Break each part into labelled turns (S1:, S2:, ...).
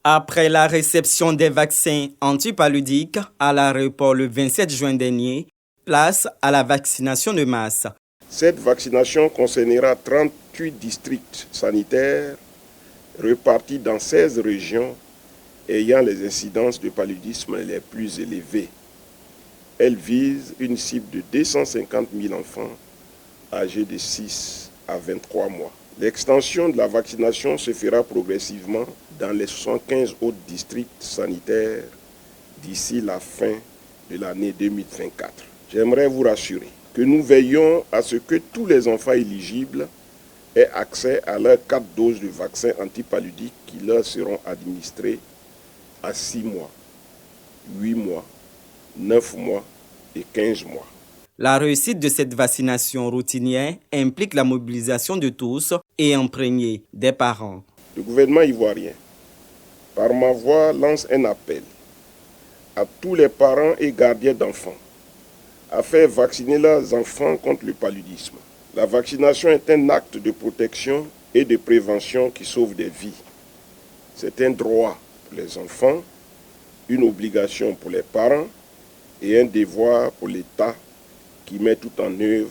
S1: Après la réception des vaccins antipaludiques à l'aéroport le 27 juin dernier, place à la vaccination de masse.
S2: Cette vaccination concernera 38 districts sanitaires répartis dans 16 régions ayant les incidences de paludisme les plus élevées. Elle vise une cible de 250 000 enfants âgés de 6 à 23 mois. L'extension de la vaccination se fera progressivement dans les 75 autres districts sanitaires d'ici la fin de l'année 2024. J'aimerais vous rassurer que nous veillons à ce que tous les enfants éligibles aient accès à leurs 4 doses de vaccin antipaludique qui leur seront administrées à 6 mois, 8 mois, 9 mois et 15 mois.
S1: La réussite de cette vaccination routinière implique la mobilisation de tous et imprégnée des parents.
S2: Le gouvernement ivoirien, par ma voix, lance un appel à tous les parents et gardiens d'enfants à faire vacciner leurs enfants contre le paludisme. La vaccination est un acte de protection et de prévention qui sauve des vies. C'est un droit pour les enfants, une obligation pour les parents et un devoir pour l'État qui met tout en œuvre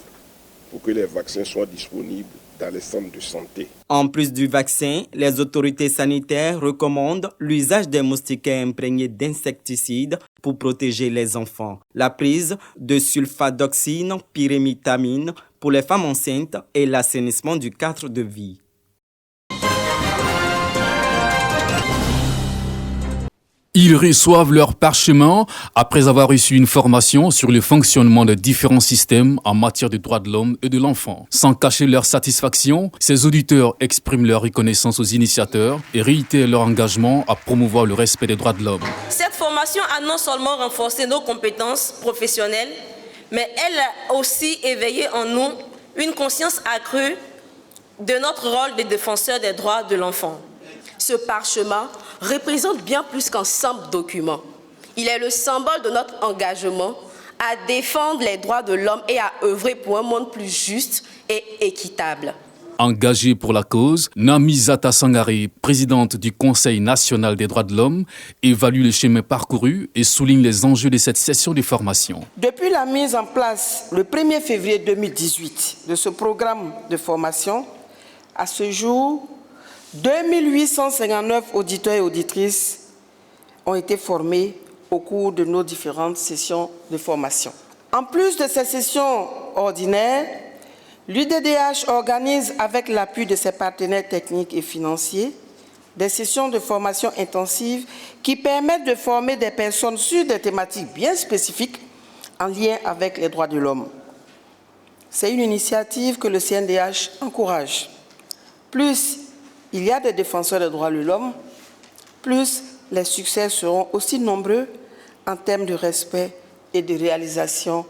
S2: pour que les vaccins soient disponibles dans les centres de santé.
S1: En plus du vaccin, les autorités sanitaires recommandent l'usage des moustiquaires imprégnés d'insecticides pour protéger les enfants, la prise de sulfadoxine, pyrimétamine pour les femmes enceintes et l'assainissement du cadre de vie.
S3: Ils reçoivent leur parchemin après avoir reçu une formation sur le fonctionnement de différents systèmes en matière de droits de l'homme et de l'enfant. Sans cacher leur satisfaction, ces auditeurs expriment leur reconnaissance aux initiateurs et réitèrent leur engagement à promouvoir le respect des droits de l'homme.
S4: Cette formation a non seulement renforcé nos compétences professionnelles, mais elle a aussi éveillé en nous une conscience accrue de notre rôle de défenseur des droits de l'enfant.
S5: Ce parchemin représente bien plus qu'un simple document. Il est le symbole de notre engagement à défendre les droits de l'homme et à œuvrer pour un monde plus juste et équitable.
S3: Engagée pour la cause, Namizata Sangare, présidente du Conseil national des droits de l'homme, évalue le chemin parcouru et souligne les enjeux de cette session de formation.
S6: Depuis la mise en place le 1er février 2018 de ce programme de formation, à ce jour, 2859 auditeurs et auditrices ont été formés au cours de nos différentes sessions de formation. En plus de ces sessions ordinaires, l'UDDH organise avec l'appui de ses partenaires techniques et financiers des sessions de formation intensive qui permettent de former des personnes sur des thématiques bien spécifiques en lien avec les droits de l'homme. C'est une initiative que le CNDH encourage. Plus il y a des défenseurs des droits de l'homme, plus les succès seront aussi nombreux en termes de respect et de réalisation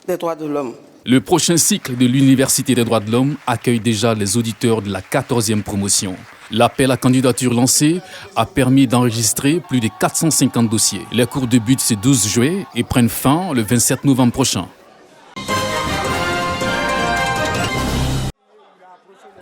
S6: des droits de l'homme.
S3: Le prochain cycle de l'Université des droits de l'homme accueille déjà les auditeurs de la 14e promotion. L'appel à candidature lancé a permis d'enregistrer plus de 450 dossiers. Les cours débutent ce 12 juillet et prennent fin le 27 novembre prochain.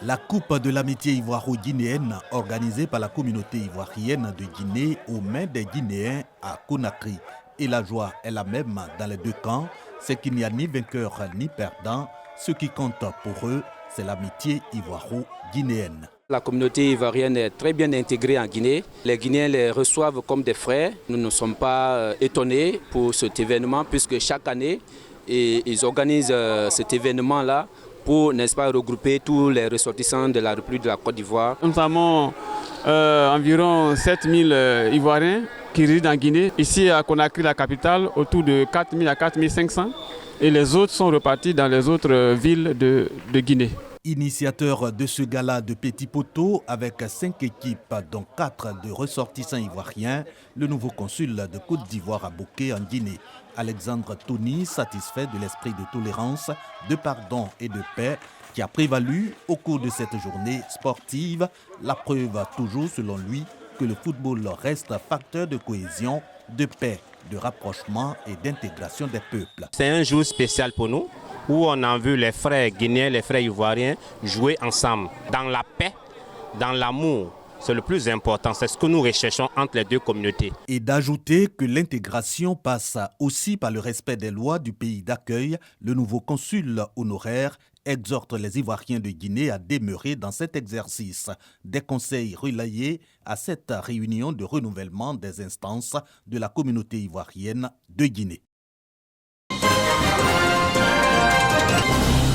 S7: La Coupe de l'amitié ivoiro-guinéenne organisée par la communauté ivoirienne de Guinée aux mains des Guinéens à Conakry. Et la joie est la même dans les deux camps, c'est qu'il n'y a ni vainqueur ni perdant. Ce qui compte pour eux, c'est l'amitié ivoiro-guinéenne.
S8: La communauté ivoirienne est très bien intégrée en Guinée. Les Guinéens les reçoivent comme des frères. Nous ne sommes pas étonnés pour cet événement puisque chaque année, ils organisent cet événement-là pour, n'est-ce pas, regrouper tous les ressortissants de la République de la Côte d'Ivoire.
S9: Nous avons environ 7000 Ivoiriens qui résident en Guinée. Ici à Conakry, la capitale, autour de 4000 à 4500. Et les autres sont repartis dans les autres villes de Guinée.
S7: Initiateur de ce gala de Petit Poteau avec 5 équipes, dont 4 de ressortissants ivoiriens, le nouveau consul de Côte d'Ivoire à Bouquet en Guinée, Alexandre Tony, satisfait de l'esprit de tolérance, de pardon et de paix qui a prévalu au cours de cette journée sportive. La preuve toujours selon lui que le football reste facteur de cohésion, de paix, de rapprochement et d'intégration des peuples.
S10: C'est un jour spécial pour nous, où on a vu les frères guinéens, les frères ivoiriens jouer ensemble, dans la paix, dans l'amour. C'est le plus important, c'est ce que nous recherchons entre les deux communautés.
S7: Et d'ajouter que l'intégration passe aussi par le respect des lois du pays d'accueil, le nouveau consul honoraire exhorte les Ivoiriens de Guinée à demeurer dans cet exercice. Des conseils relayés à cette réunion de renouvellement des instances de la communauté ivoirienne de Guinée.